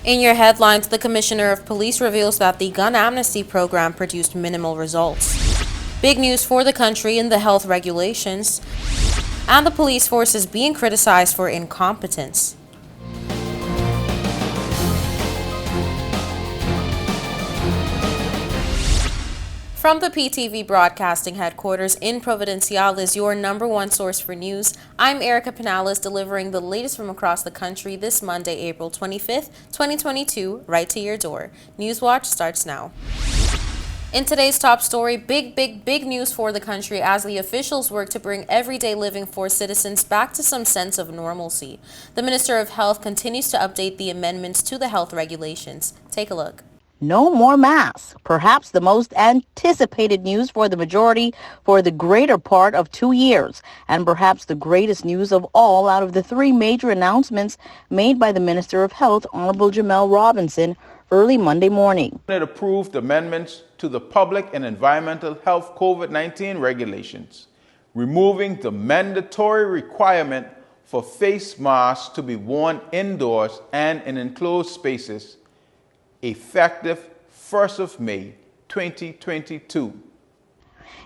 In your headlines, the Commissioner of Police reveals that the gun amnesty program produced minimal results. Big news for the country in the health regulations. And the police force is being criticized for incompetence. From the PTV Broadcasting Headquarters in Providencial is your number one source for news. I'm Erica Pinales, delivering the latest from across the country this Monday, April 25th, 2022, right to your door. Newswatch starts now. In today's top story, big news for the country as the officials work to bring everyday living for citizens back to some sense of normalcy. The Minister of Health continues to update the amendments to the health regulations. Take a look. No more masks, perhaps the most anticipated news for the majority for the greater part of 2 years, and perhaps the greatest news of all out of the three major announcements made by the Minister of Health, Honorable Jamel Robinson, early Monday morning. It approved amendments to the Public and Environmental Health COVID-19 regulations, removing the mandatory requirement for face masks to be worn indoors and in enclosed spaces, effective 1st of May, 2022.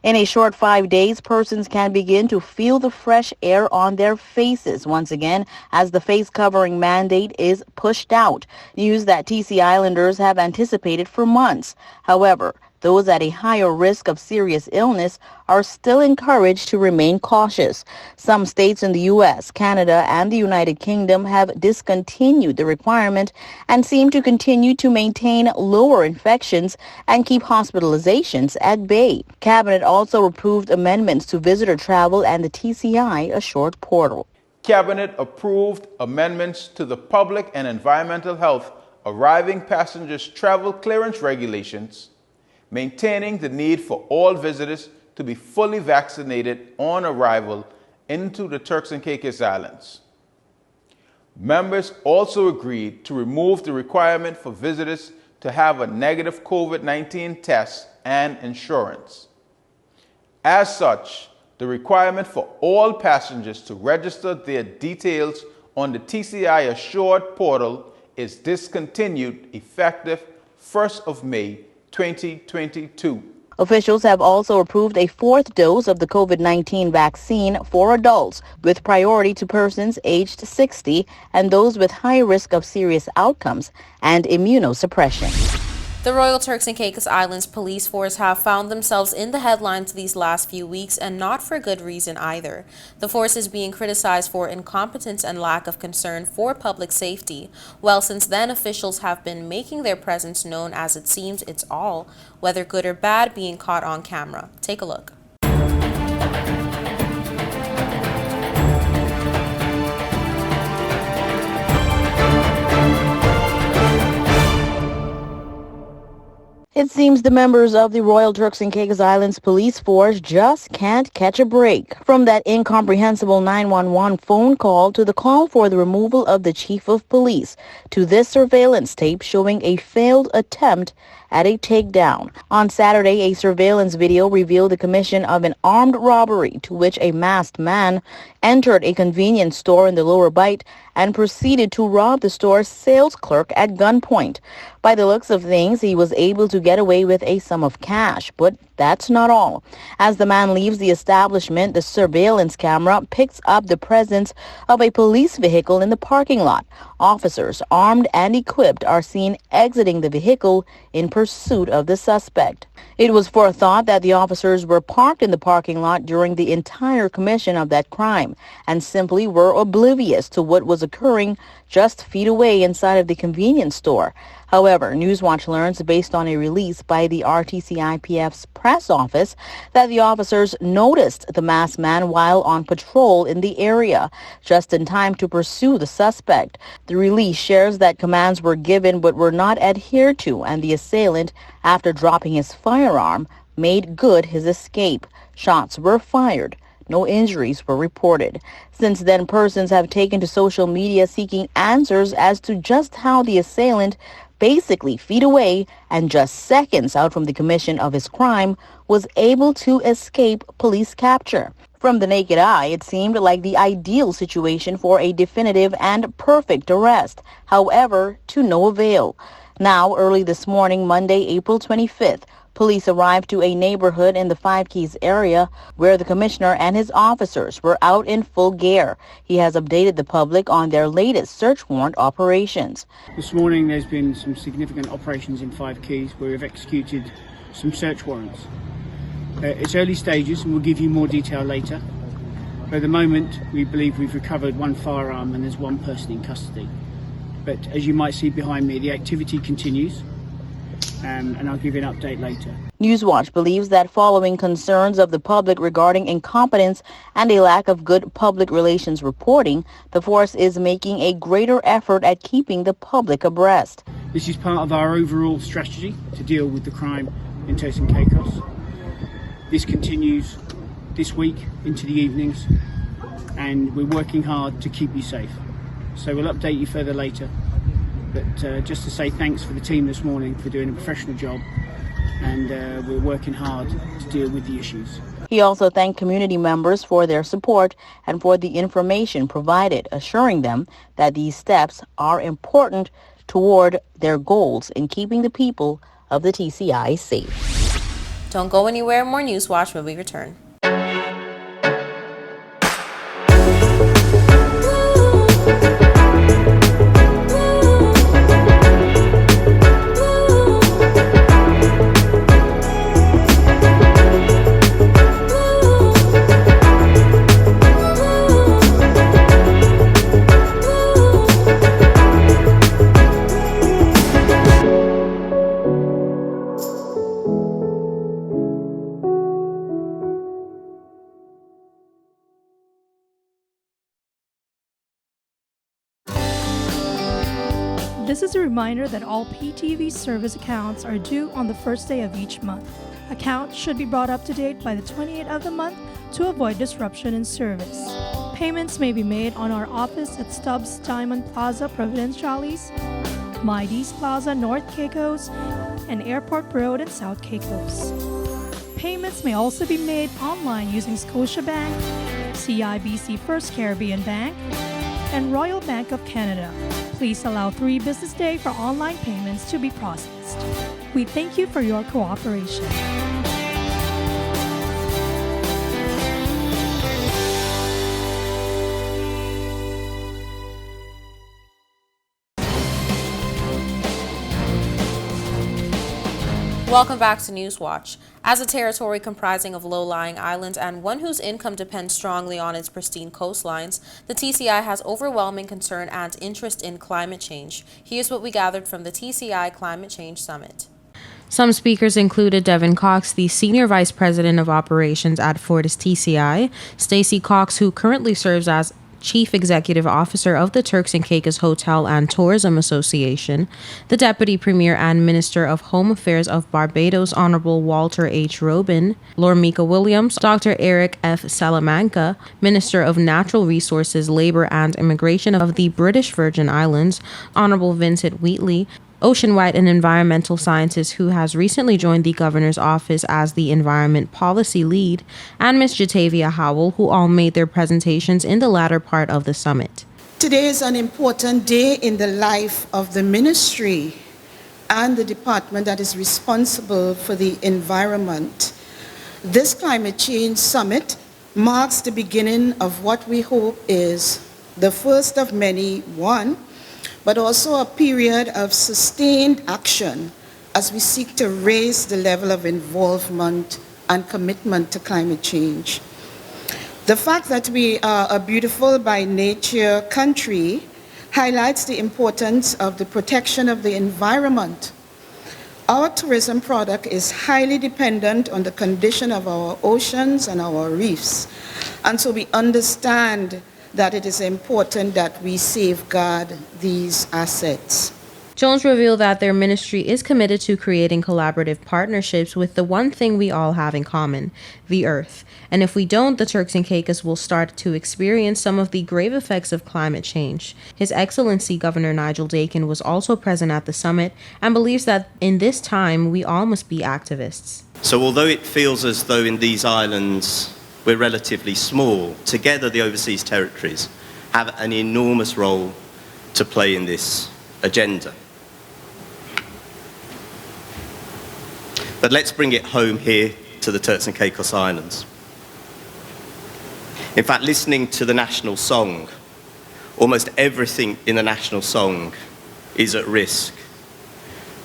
In a short 5 days, persons can begin to feel the fresh air on their faces once again as the face covering mandate is pushed out, news that TC Islanders have anticipated for months. However, those at a higher risk of serious illness are still encouraged to remain cautious. Some states in the U.S., Canada, and the United Kingdom have discontinued the requirement and seem to continue to maintain lower infections and keep hospitalizations at bay. Cabinet also approved amendments to visitor travel and the TCI Assured portal. Cabinet approved amendments to the Public and Environmental Health Arriving Passengers Travel Clearance Regulations, maintaining the need for all visitors to be fully vaccinated on arrival into the Turks and Caicos Islands. Members also agreed to remove the requirement for visitors to have a negative COVID-19 test and insurance. As such, the requirement for all passengers to register their details on the TCI Assured portal is discontinued effective 1st of May, 2022. Officials have also approved a fourth dose of the COVID-19 vaccine for adults, with priority to persons aged 60 and those with high risk of serious outcomes and immunosuppression. The Royal Turks and Caicos Islands police force have found themselves in the headlines these last few weeks, and not for good reason either. The force is being criticized for incompetence and lack of concern for public safety. Well, since then, officials have been making their presence known as it seems it's all, whether good or bad, being caught on camera. Take a look. It seems the members of the Royal Turks and Caicos Islands police force just can't catch a break. From that incomprehensible 911 phone call to the call for the removal of the chief of police to this surveillance tape showing a failed attempt at a takedown. On Saturday, a surveillance video revealed the commission of an armed robbery to which a masked man entered a convenience store in the Lower Bight and proceeded to rob the store's sales clerk at gunpoint. By the looks of things, he was able to get away with a sum of cash, but that's not all. As the man leaves the establishment, the surveillance camera picks up the presence of a police vehicle in the parking lot. Officers, armed and equipped, are seen exiting the vehicle in pursuit of the suspect. It was forethought that the officers were parked in the parking lot during the entire commission of that crime and simply were oblivious to what was occurring just feet away inside of the convenience store. However, Newswatch learns, based on a release by the RTCIPF's press office, that the officers noticed the masked man while on patrol in the area, just in time to pursue the suspect. The release shares that commands were given but were not adhered to, and the assailant, after dropping his firearm, made good his escape. Shots were fired. No injuries were reported. Since then, persons have taken to social media seeking answers as to just how the assailant, basically feet away and just seconds out from the commission of his crime, was able to escape police capture. From the naked eye, it seemed like the ideal situation for a definitive and perfect arrest. However, to no avail. Now, early this morning, Monday, April 25th, police arrived to a neighborhood in the Five Keys area where the commissioner and his officers were out in full gear. He has updated the public on their latest search warrant operations. This morning there's been some significant operations in Five Keys where we've executed some search warrants. It's early stages and we'll give you more detail later. But at the moment we believe we've recovered one firearm and there's one person in custody. But as you might see behind me, the activity continues. And I'll give you an update later. Newswatch believes that following concerns of the public regarding incompetence and a lack of good public relations reporting, the force is making a greater effort at keeping the public abreast. This is part of our overall strategy to deal with the crime in Turks and Caicos. This continues this week into the evenings, and we're working hard to keep you safe. So we'll update you further later. But just to say thanks for the team this morning for doing a professional job, and we're working hard to deal with the issues. He also thanked community members for their support and for the information provided, assuring them that these steps are important toward their goals in keeping the people of the TCI safe. Don't go anywhere. More News Watch when we return. This is a reminder that all PTV service accounts are due on the first day of each month. Accounts should be brought up to date by the 28th of the month to avoid disruption in service. Payments may be made on our office at Stubbs Diamond Plaza, Providenciales, Mides Plaza, North Caicos, and Airport Road in South Caicos. Payments may also be made online using Scotiabank, CIBC First Caribbean Bank, and Royal Bank of Canada. Please allow 3 business days for online payments to be processed. We thank you for your cooperation. Welcome back to Newswatch. As a territory comprising of low-lying islands and one whose income depends strongly on its pristine coastlines, the TCI has overwhelming concern and interest in climate change. Here's what we gathered from the TCI Climate Change Summit. Some speakers included Devin Cox, the Senior Vice President of Operations at Fortis TCI, Stacy Cox, who currently serves as Chief Executive Officer of the Turks and Caicos Hotel and Tourism Association, the Deputy Premier and Minister of Home Affairs of Barbados, Honorable Walter H. Robin, Lormika Williams, Dr. Eric F. Salamanca, Minister of Natural Resources, Labor and Immigration of the British Virgin Islands, Honorable Vincent Wheatley, oceanwide and environmental scientist who has recently joined the governor's office as the environment policy lead, and Ms. Jatavia Howell, who all made their presentations in the latter part of the summit. Today is an important day in the life of the ministry and the department that is responsible for the environment. This climate change summit marks the beginning of what we hope is the first of many, but also a period of sustained action as we seek to raise the level of involvement and commitment to climate change. The fact that we are a beautiful by nature country highlights the importance of the protection of the environment. Our tourism product is highly dependent on the condition of our oceans and our reefs, and so we understand that it is important that we safeguard these assets. Jones revealed that their ministry is committed to creating collaborative partnerships with the one thing we all have in common, the Earth. And if we don't, the Turks and Caicos will start to experience some of the grave effects of climate change. His Excellency Governor Nigel Dakin was also present at the summit and believes that in this time we all must be activists. So although it feels as though in these islands we're relatively small. Together, the overseas territories have an enormous role to play in this agenda. But let's bring it home here to the Turks and Caicos Islands. In fact, listening to the national song, almost everything in the national song is at risk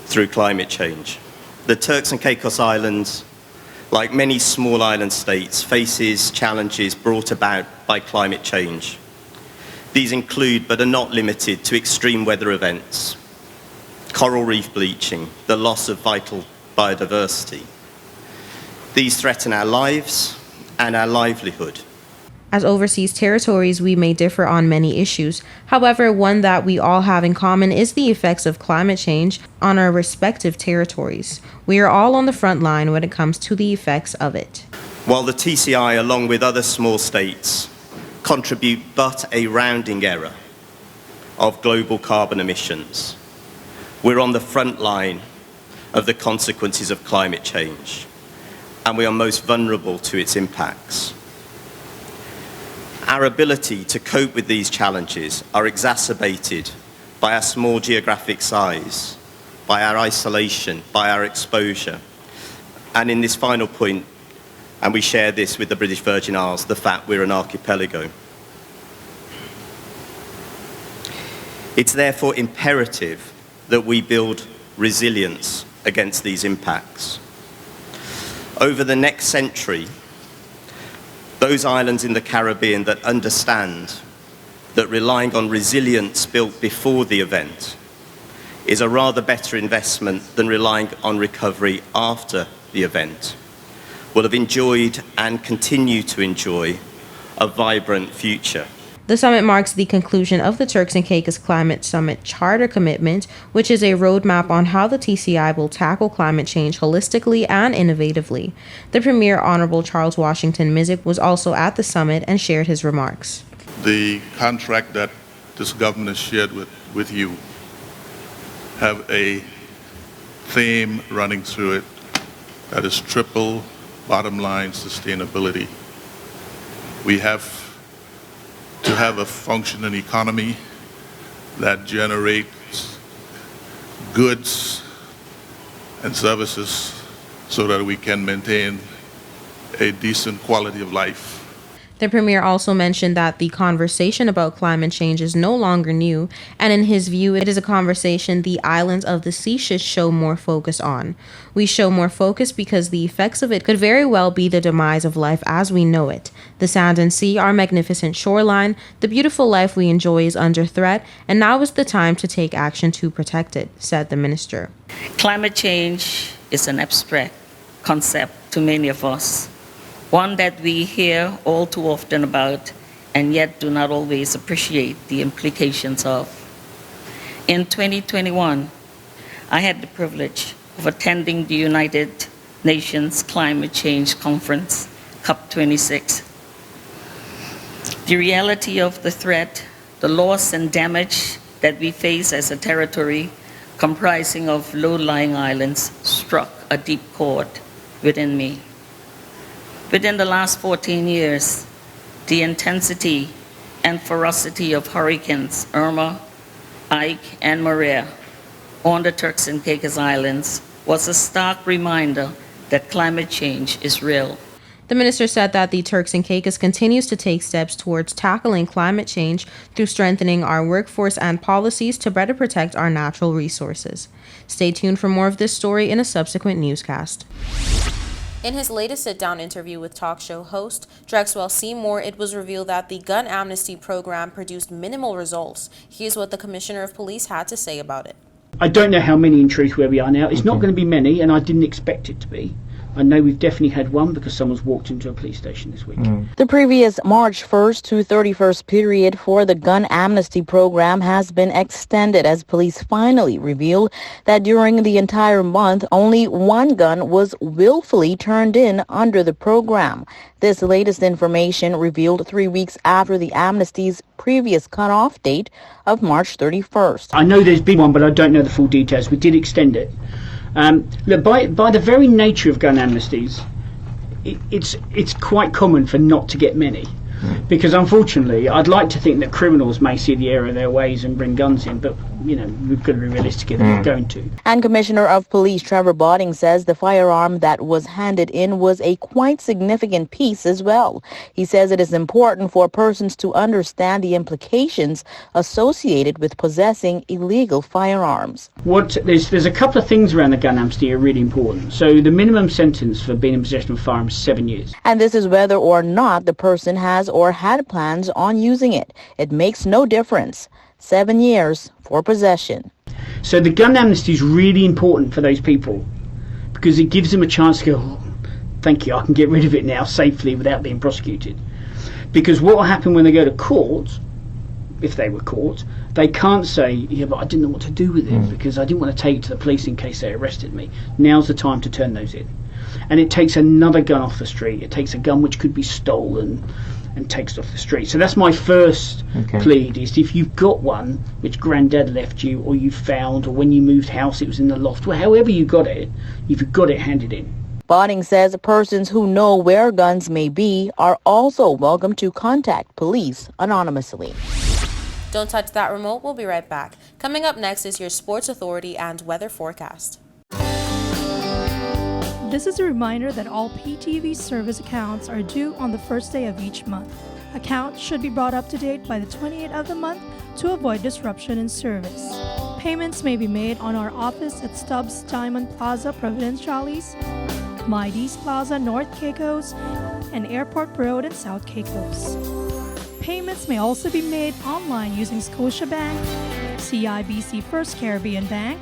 through climate change. The Turks and Caicos Islands, like many small island states, faces challenges brought about by climate change. These include, but are not limited to, extreme weather events, coral reef bleaching, the loss of vital biodiversity. These threaten our lives and our livelihood. As overseas territories, we may differ on many issues. However, one that we all have in common is the effects of climate change on our respective territories. We are all on the front line when it comes to the effects of it. While the TCI, along with other small states, contribute but a rounding error of global carbon emissions, we're on the front line of the consequences of climate change, and we are most vulnerable to its impacts. Our ability to cope with these challenges are exacerbated by our small geographic size, by our isolation, by our exposure, and in this final point, and we share this with the British Virgin Isles, the fact we're an archipelago. It's therefore imperative that we build resilience against these impacts. Over the next century, those islands in the Caribbean that understand that relying on resilience built before the event is a rather better investment than relying on recovery after the event will have enjoyed and continue to enjoy a vibrant future. The summit marks the conclusion of the Turks and Caicos Climate Summit Charter Commitment, which is a roadmap on how the TCI will tackle climate change holistically and innovatively. The Premier Honorable Charles Washington Mizik was also at the summit and shared his remarks. The contract that this government has shared with you have a theme running through it that is triple bottom line sustainability. We have to have a functioning economy that generates goods and services so that we can maintain a decent quality of life. The Premier also mentioned that the conversation about climate change is no longer new, and in his view, it is a conversation the islands of the sea should show more focus on. We show more focus because the effects of it could very well be the demise of life as we know it. The sand and sea, our magnificent shoreline, the beautiful life we enjoy is under threat, and now is the time to take action to protect it, said the minister. Climate change is an abstract concept to many of us, one that we hear all too often about and yet do not always appreciate the implications of. In 2021, I had the privilege of attending the United Nations Climate Change Conference, COP26. The reality of the threat, the loss and damage that we face as a territory comprising of low-lying islands struck a deep chord within me. Within the last 14 years, the intensity and ferocity of hurricanes Irma, Ike, and Maria on the Turks and Caicos Islands was a stark reminder that climate change is real. The minister said that the Turks and Caicos continues to take steps towards tackling climate change through strengthening our workforce and policies to better protect our natural resources. Stay tuned for more of this story in a subsequent newscast. In his latest sit-down interview with talk show host Drexwell Seymour, it was revealed that the gun amnesty program produced minimal results. Here's what the Commissioner of Police had to say about it. I don't know how many in truth where we are now. It's not going to be many, and I didn't expect it to be. I know we've definitely had one because someone's walked into a police station this week. The previous March 1st to 31st period for the gun amnesty program has been extended as police finally revealed that during the entire month, only one gun was willfully turned in under the program. This latest information revealed 3 weeks after the amnesty's previous cutoff date of March 31st. I know there's been one, but I don't know the full details. We did extend it. Look, by the very nature of gun amnesties, it's quite common for not to get many. Because unfortunately, I'd like to think that criminals may see the error of their ways and bring guns in, but, we've got to be realistic, they're not going to. And Commissioner of Police Trevor Botting says the firearm that was handed in was a quite significant piece as well. He says it is important for persons to understand the implications associated with possessing illegal firearms. There's a couple of things around the gun amnesty are really important. So the minimum sentence for being in possession of a firearm is 7 years. And this is whether or not the person has or had plans on using it. It makes no difference. 7 years for possession. So the gun amnesty is really important for those people because it gives them a chance to go, oh, thank you, I can get rid of it now safely without being prosecuted. Because what will happen when they go to court, if they were caught, they can't say, yeah, but I didn't know what to do with it because I didn't want to take it to the police in case they arrested me. Now's the time to turn those in. And it takes another gun off the street. It takes a gun which could be stolen and takes it off the street. So that's my first plead, is if you've got one which granddad left you or you found, or when you moved house it was in the loft, well, however you got it, if you've got it, handed in. Botting says persons who know where guns may be are also welcome to contact police anonymously. Don't touch that remote. We'll be right back. Coming up next is your sports authority and weather forecast. This is a reminder that all PTV service accounts are due on the first day of each month. Accounts should be brought up to date by the 28th of the month to avoid disruption in service. Payments may be made on our office at Stubbs Diamond Plaza, Providenciales, Mides Plaza, North Caicos, and Airport Road in South Caicos. Payments may also be made online using Scotiabank, CIBC First Caribbean Bank,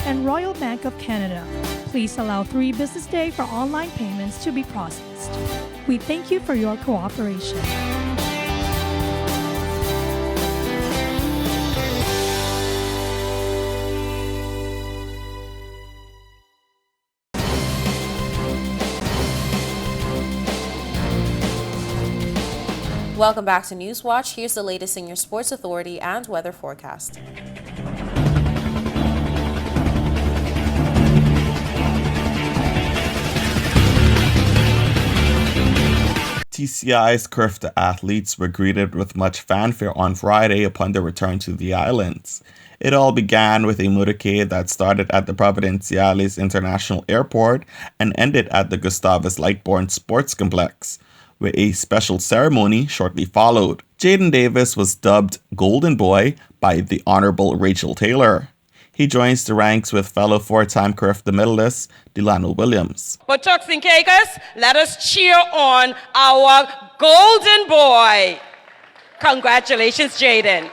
and Royal Bank of Canada. Please allow 3 business days for online payments to be processed. We thank you for your cooperation. Welcome back to Newswatch. Here's the latest in your sports authority and weather forecast. TCI's Curfew athletes were greeted with much fanfare on Friday upon their return to the islands. It all began with a motorcade that started at the Providenciales International Airport and ended at the Gustavus Lightbourne Sports Complex, where a special ceremony shortly followed. Jaden Davis was dubbed Golden Boy by the Honorable Rachel Taylor. He joins the ranks with fellow 4-time Curfew medalist Delano Williams. For Turks and Caicos, let us cheer on our Golden Boy. Congratulations, Jaden.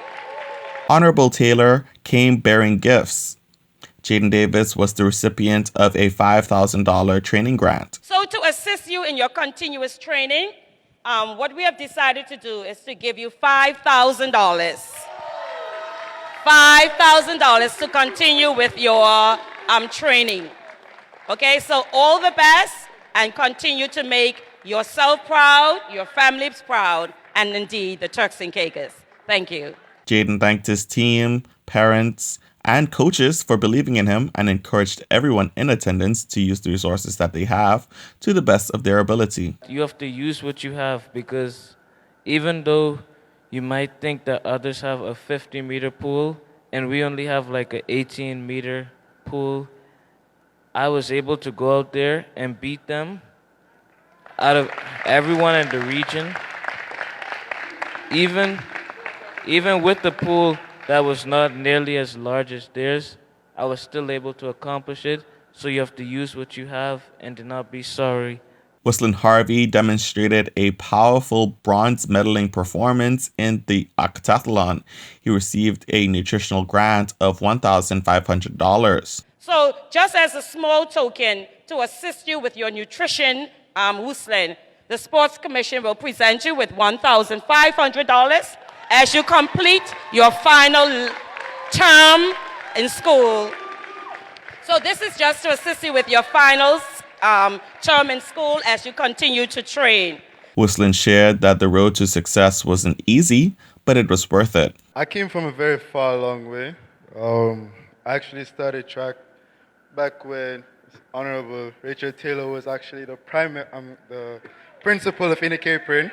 Honorable Taylor came bearing gifts. Jaden Davis was the recipient of a $5,000 training grant. So to assist you in your continuous training, what we have decided to do is to give you $5,000. $5,000 to continue with your training. Okay, so all the best and continue to make yourself proud, your families proud, and indeed the Turks and Caicos. Thank you. Jaden thanked his team, parents, and coaches for believing in him and encouraged everyone in attendance to use the resources that they have to the best of their ability. You have to use what you have, because even though you might think that others have a 50-meter pool and we only have like an 18-meter pool, I was able to go out there and beat them out of everyone in the region. Even with the pool that was not nearly as large as theirs, I was still able to accomplish it. So you have to use what you have and do not be sorry. Whistling Harvey demonstrated a powerful bronze medaling performance in the octathlon. He received a nutritional grant of $1,500. So just as a small token to assist you with your nutrition, Whistling, the Sports Commission will present you with $1,500 as you complete your final term in school. So this is just to assist you with your finals term in school as you continue to train. Whistling shared that the road to success wasn't easy, but it was worth it. I came from a very far, long way. I actually started track back when Honorable Rachel Taylor was actually the principal of Inner Cape Inn.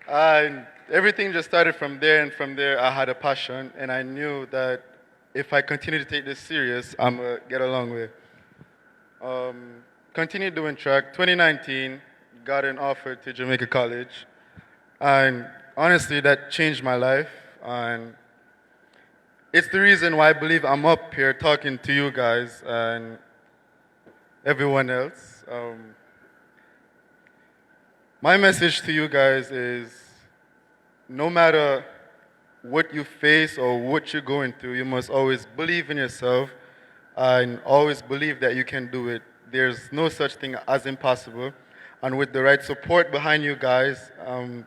And everything just started from there, and from there I had a passion, and I knew that if I continue to take this serious, I'm going to get a long way. Continued doing track. 2019, got an offer to Jamaica College, and honestly, that changed my life, and it's the reason why I believe I'm up here talking to you guys and everyone else. My message to you guys is, no matter what you face or what you're going through, you must always believe in yourself and always believe that you can do it. There's no such thing as impossible. And with the right support behind you guys can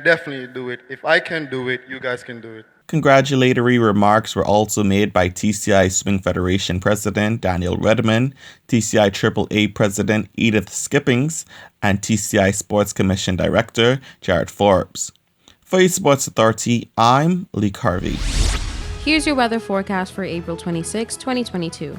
definitely do it. If I can do it, you guys can do it. Congratulatory remarks were also made by TCI Swing Federation President Daniel Redman, TCI AAA President Edith Skippings, and TCI Sports Commission Director Jared Forbes. For Youth Sports Authority, I'm Lee Carvey. Here's your weather forecast for April 26, 2022.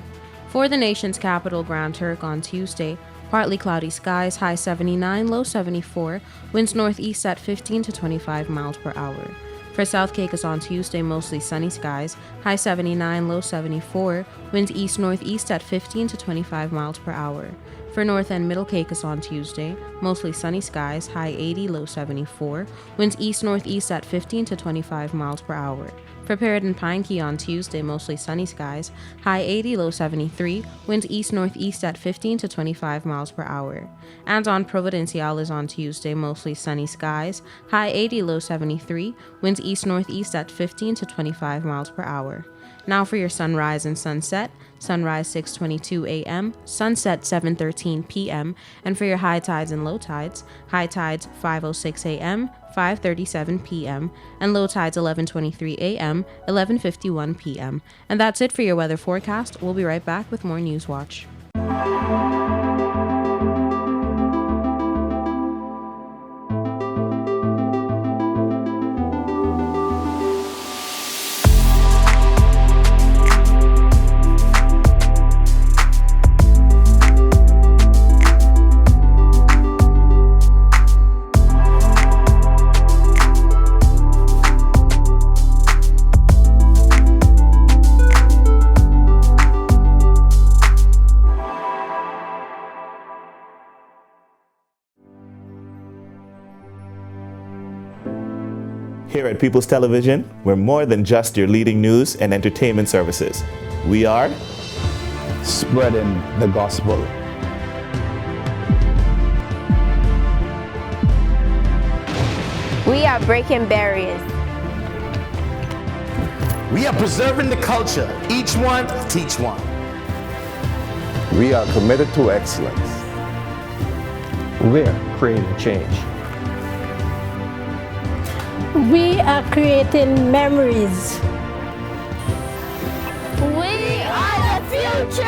For the nation's capital, Grand Turk, on Tuesday, partly cloudy skies, high 79, low 74, winds northeast at 15 to 25 miles per hour. For South Caicos on Tuesday, mostly sunny skies, high 79, low 74, winds east-northeast at 15 to 25 miles per hour. For North and Middle Caicos on Tuesday, mostly sunny skies, high 80, low 74, winds east-northeast at 15 to 25 miles per hour. For Parrot and Pine Key on Tuesday, mostly sunny skies, high 80, low 73, winds east-northeast at 15 to 25 miles per hour. And on Providenciales on Tuesday, mostly sunny skies, high 80, low 73, winds east-northeast at 15 to 25 miles per hour. Now for your sunrise and sunset. Sunrise 6:22 a.m., sunset 7:13 p.m., and for your high tides and low tides, high tides 5:06 a.m., 5:37 p.m., and low tides 11:23 a.m., 11:51 p.m. And that's it for your weather forecast. We'll be right back with more News Watch. Here at People's Television, we're more than just your leading news and entertainment services. We are spreading the gospel. We are breaking barriers. We are preserving the culture. Each one, teach one. We are committed to excellence. We're creating change. We are creating memories. We are the future.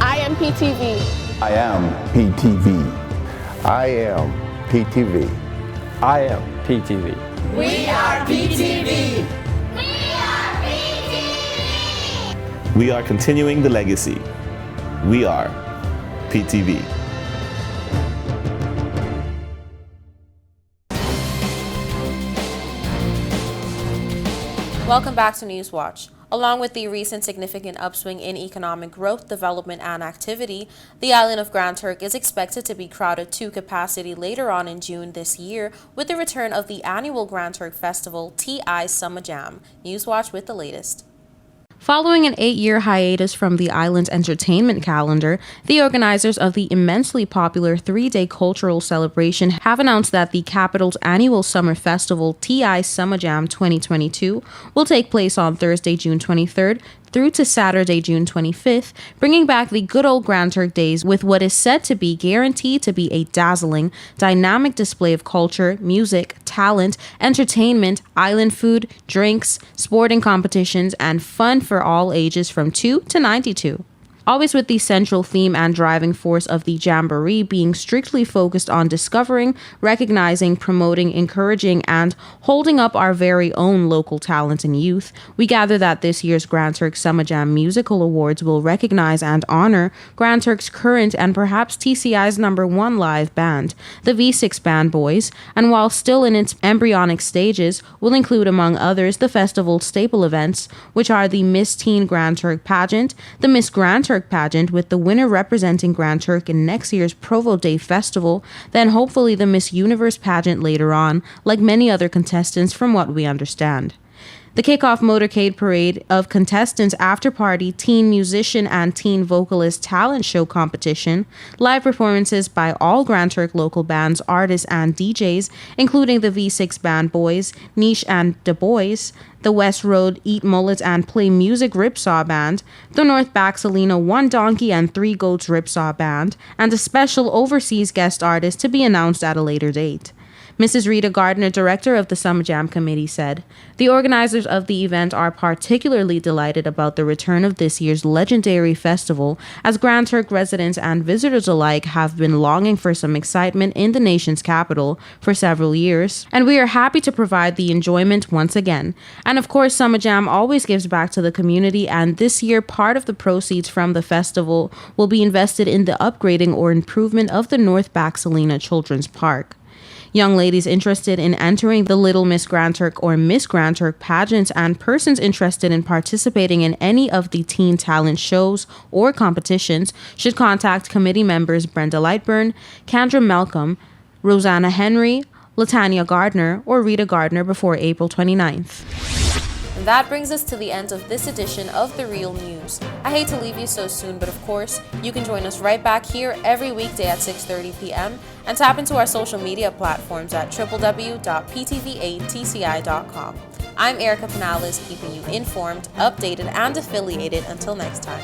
I am PTV. I am PTV. I am PTV. I am PTV. We are PTV. We are continuing the legacy. We are PTV. Welcome back to News Watch. Along with the recent significant upswing in economic growth, development, and activity, the island of Grand Turk is expected to be crowded to capacity later on in June this year with the return of the annual Grand Turk Festival, TI Summer Jam. News Watch with the latest. Following an 8-year hiatus from the island's entertainment calendar, the organizers of the immensely popular 3-day cultural celebration have announced that the capital's annual summer festival, TI Summer Jam 2022, will take place on Thursday, June 23rd through to Saturday, June 25th, bringing back the good old Grand Turk days with what is said to be guaranteed to be a dazzling, dynamic display of culture, music, talent, entertainment, island food, drinks, sporting competitions, and fun for all ages from 2 to 92. always with the central theme and driving force of the Jamboree being strictly focused on discovering, recognizing, promoting, encouraging, and holding up our very own local talent and youth. We gather that this year's Grand Turks Summer Jam Musical Awards will recognize and honor Grand Turks' current and perhaps TCI's #1 live band, the V6 Band Boys, and while still in its embryonic stages, will include among others the festival's staple events, which are the Miss Teen Grand Turk pageant, the Miss Grand Turk pageant with the winner representing Grand Turk in next year's Provo Day Festival, then hopefully the Miss Universe pageant later on, like many other contestants from what we understand. The kickoff motorcade parade of contestants after-party teen musician and teen vocalist talent show competition, live performances by all Grand Turk local bands, artists, and DJs, including the V6 Band Boys, Niche and Da Boys, the West Road Eat Mullets and Play Music Ripsaw Band, the North Back Salina One Donkey and Three Goats Ripsaw Band, and a special overseas guest artist to be announced at a later date. Mrs. Rita Gardner, director of the Summer Jam Committee, said, "The organizers of the event are particularly delighted about the return of this year's legendary festival, as Grand Turk residents and visitors alike have been longing for some excitement in the nation's capital for several years, and we are happy to provide the enjoyment once again. And of course, Summer Jam always gives back to the community, and this year part of the proceeds from the festival will be invested in the upgrading or improvement of the North Back Salina Children's Park." Young ladies interested in entering the Little Miss Grand Turk or Miss Grand Turk pageants and persons interested in participating in any of the teen talent shows or competitions should contact committee members Brenda Lightburn, Kendra Malcolm, Rosanna Henry, Latanya Gardner, or Rita Gardner before April 29th. And that brings us to the end of this edition of The Real News. I hate to leave you so soon, but of course, you can join us right back here every weekday at 6:30 p.m. and tap into our social media platforms at www.ptv8tci.com. I'm Erica Penales, keeping you informed, updated, and affiliated. Until next time.